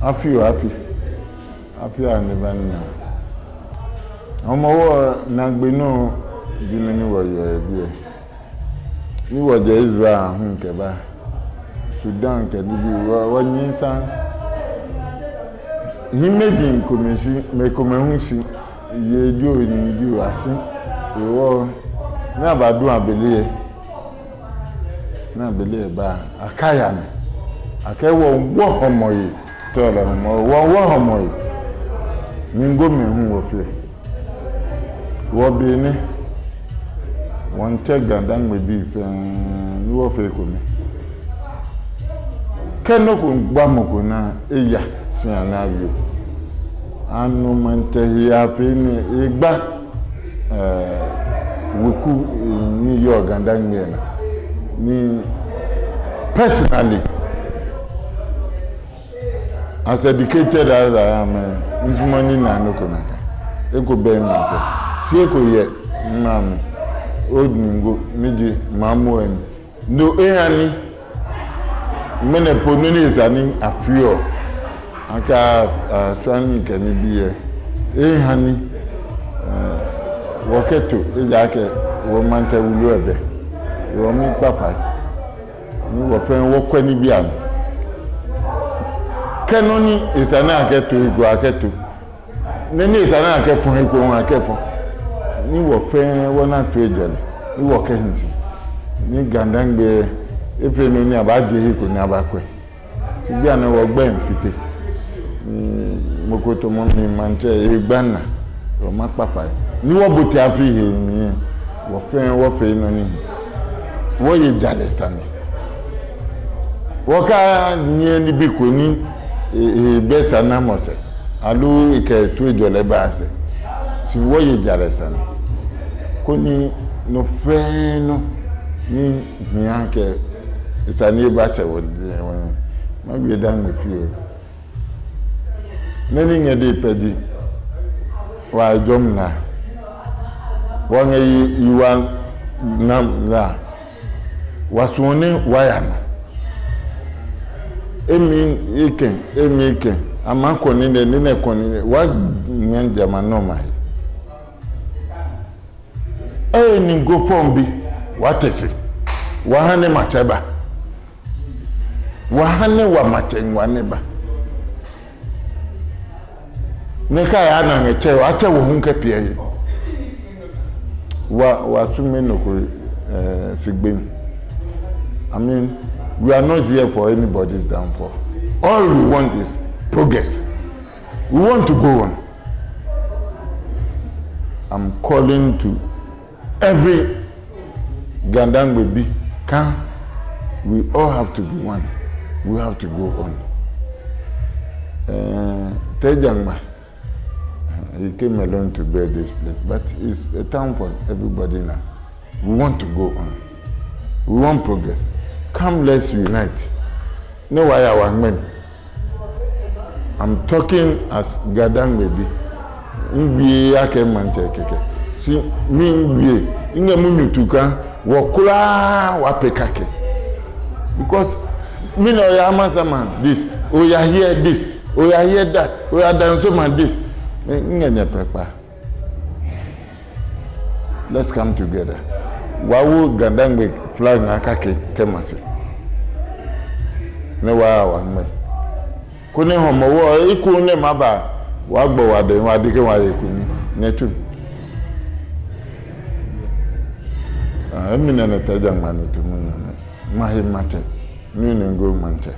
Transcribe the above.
I feel happy and even now. I'm over Nagbino, Dinny warrior. You were the Israel, Hunkeba. Sudan can be 1 year, son. He made him commission, make commission, ye do in you, I see. You all never do, I believe. Not believe, but I can't. I can't walk on my. Tell them, what am I? Ningo me who will flee. What be in it? One check and done with beef and you are fake with me. Cannot Bamokuna, Eya, Sianavi. And no man tell you have any Igba Wuku in New York and Daniela. Ni personally. As educated as I am, it's money na no konaka. Eko be myself. See eko ye, mam, old ningo, miji, mamu en. No ehani, mene ponuni isani afio. Aka swani kani biye. Ehani, waketu, ejake, wamante ulu ebe. Wami papa. Ni wafen wakweni biyam. Kenoni is an aketu, go aketu. Nene is an akefon, he go on akefon. Ni were fair, one and 2 jolly. Ni walk hens. Ni Gandangbe, if you know about he could never quit. Sibiana were ben fitty. Mokoto Mommy Mante, a banner, or my papa. Ni wabuti afi he, were fair, were fair, no need. What you jealous, Sonny? Waka nearly be queen. Best anamose. Alu ike tuejo lebase. Si woye jaresani. Koni no feno ni miyanke isani bache wodi. Mabi edan me fiyo. Neni ngedi pedi. Wa jomna. Wange yuwa namla. Wasuone wayana. Emi iken ama konine nine konine wa nyanja manoma ni go form bi watese wa hane mateba wa hane wa matengwa neba neka ya na ngeche ache wo hunke pie wa sume no ko sigbem. I mean, we are not here for anybody's downfall. All we want is progress. We want to go on. I'm calling to every Gandang baby. Come, we all have to be one. We have to go on. Tejangma, he came alone to bear this place, but it's a time for everybody now. We want to go on. We want progress. Come, let's unite. No why our men. I'm talking as Gadang baby. Inbi ake mante keke. Si mi inbi inge munu tuka wakula wapekake. Because me no ya man this. Oh ya hear this. Oh ya hear that. Oh ya dance man this. Inge nye prepa. Let's come together. Wawu Gadang baby. Flag na kake kemase ne wa men kuni homo wo iku ne maba wa gbo wa de wa dike wa iku ni netu emi na taja manu tu mun ma he mate ni ne go mante